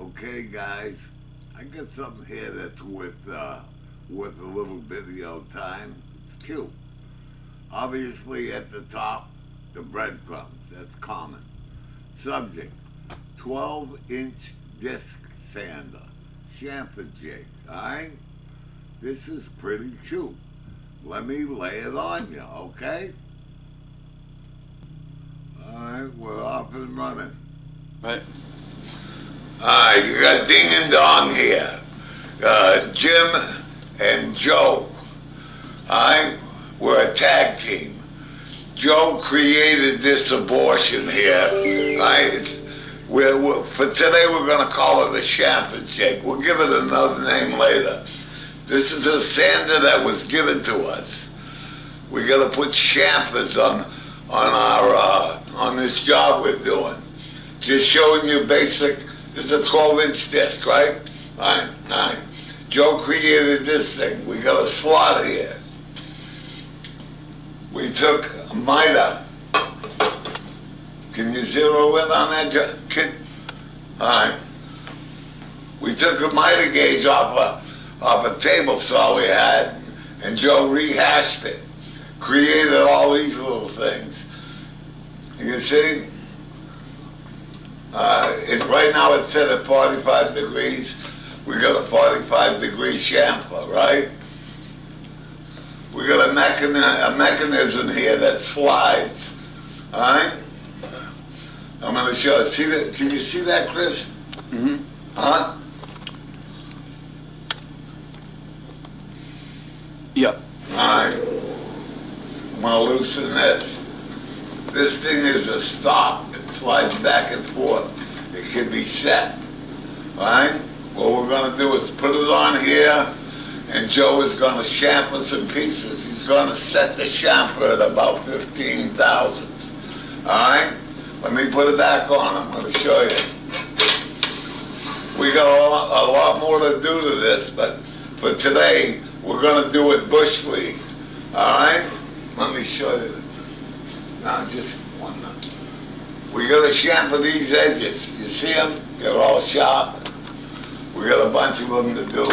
Okay, guys, I got something here that's worth a little video time. It's cute. Obviously, at the top, the breadcrumbs. That's common. Subject: 12-inch disc sander, Chamfer jig. All right. This is pretty cute. Let me lay it on you, okay? All right, we're off and running. Right. Alright, you got Ding and Dong here. Jim and Joe. Alright, we're a tag team. Joe created this abortion here. Alright, for today we're going to call it a Chamfer jig. We'll give it another name later. This is a sander that was given to us. We got to put chamfers on this job we're doing. Just showing you basic. This is a 12-inch disc, right? All right. Joe created this thing. We got a slot here. We took a miter. Can you zero in on that, Joe? All right. We took a miter gauge off a table saw we had, and Joe rehashed it. Created all these little things. You see? Right now it's set at 45 degrees. We got a 45-degree chamfer, right? We got a mechanism here that slides. All right? I'm going to show you. See that? Can you see that, Chris? Mm-hmm. Huh? Yep. All right. I'm going to loosen this. This thing is a stop. It slides back and forth. It can be set. Alright? What we're going to do is put it on here, and Joe is going to chamfer some pieces. He's going to set the chamfer at about 15 thousandths. Alright? Let me put it back on. I'm going to show you. We got a lot more to do to this, but for today, we're going to do it bush league. Alright? Let me show you. Now, just one. We got to chamfer these edges. You see them? They're all sharp. We got a bunch of them to do.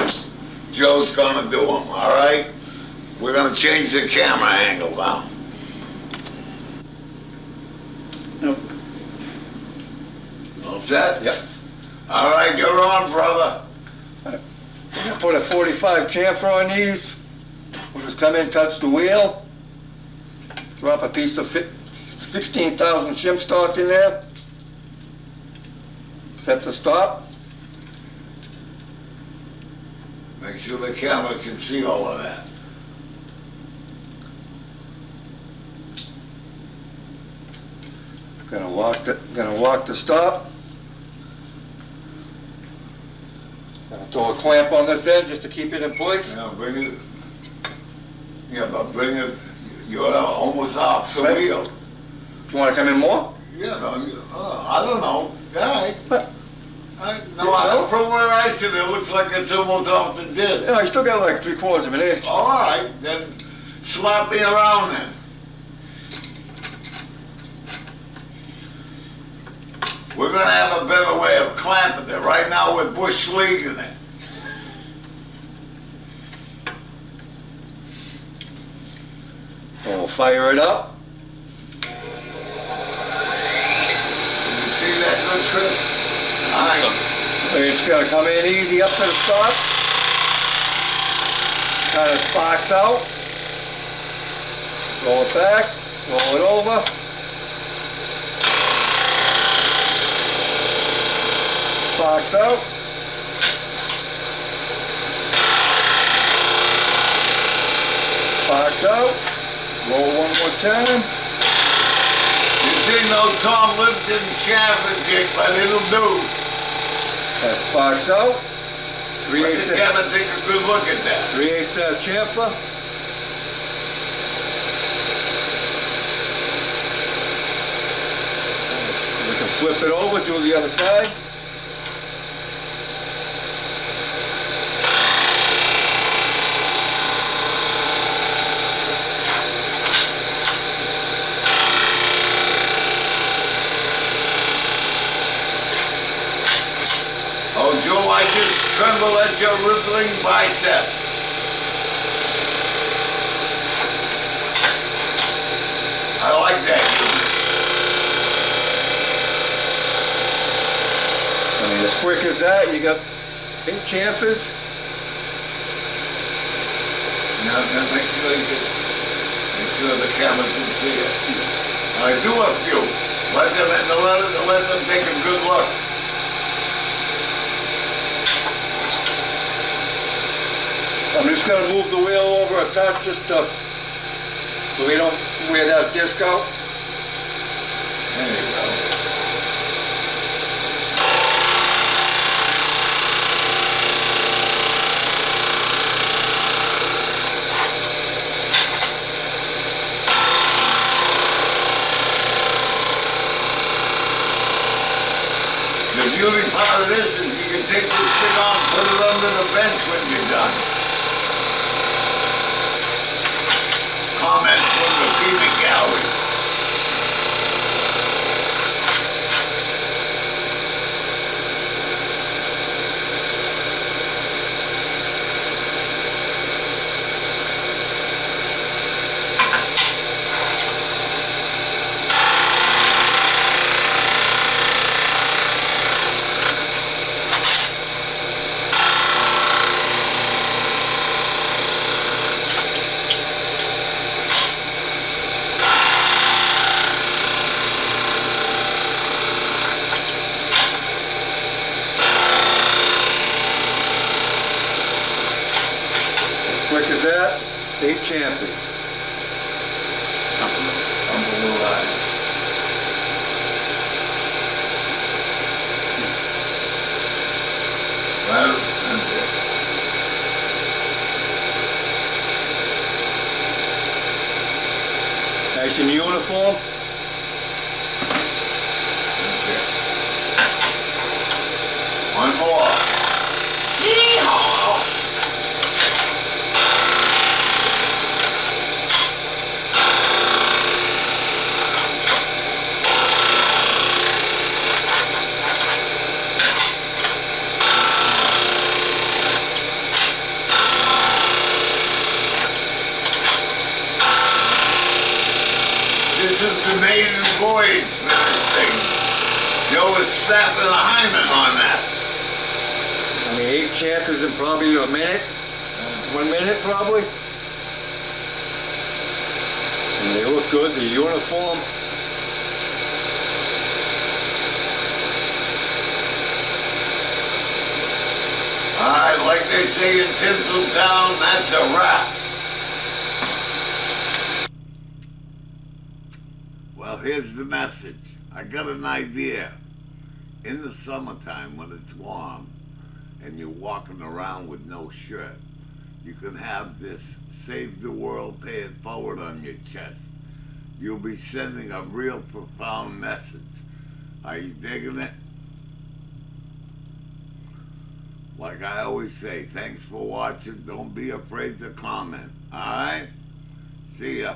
Joe's going to do them, all right? We're going to change the camera angle now. Nope. All set? Yep. All right, you're on, brother. We're going to put a 45 chamfer on these. We'll just come in, touch the wheel, drop a piece of 16,000 shim stock in there, set the stop. Make sure the camera can see all of that. Gonna walk the stop. Gonna throw a clamp on this end just to keep it in place. Now bring it. Yeah, but bring it. You're almost off the wheel. Do you want to come in more? Yeah, no, I don't know. All right. What? From where I sit, it looks like it's almost off the disc. Yeah, I still got like 3/4 of an inch. All right, then slap me around then. We're going to have a better way of clamping it. Right now we're bush leaguing it. We'll fire it up. See that good, Chris? All right. We're just gonna come in easy up to the stop. Kind of sparks out. Roll it back. Roll it over. Sparks out. Sparks out. Roll one more time. You see no Tom Lipton Chamfer jig, but it'll do. That sparks out. Let's gotta take a good look at that. 3/8 that chamfer. We can flip it over, do the other side. So I just tremble at your rippling biceps. I like that humor. I mean, as quick as that, you got 8 chances. Now, make sure the camera can see it. I do a few. Let them take a good look. I'm just gonna move the wheel over a touch just to, so we don't wear that disc out. There you go. The beauty part of this is you can take this thing off, put it under the bench when you're done. Comments from the Phoenix gallery. Quick as that, 8 chances. Unbelievable. Well, that's it. Nice and uniform. That's it. One more. Yee-haw! This is the maiden voyage for this thing. Joe was snapping a hymen on that. I mean, 8 chances in probably a minute. 1 minute probably. And they look good, the uniform. Alright, like they say in Tinseltown, that's a wrap. Well, here's the message. I got an idea. In the summertime when it's warm and you're walking around with no shirt, you can have this Save the World, Pay It Forward on your chest. You'll be sending a real profound message. Are you digging it? Like I always say, thanks for watching. Don't be afraid to comment. Alright? See ya.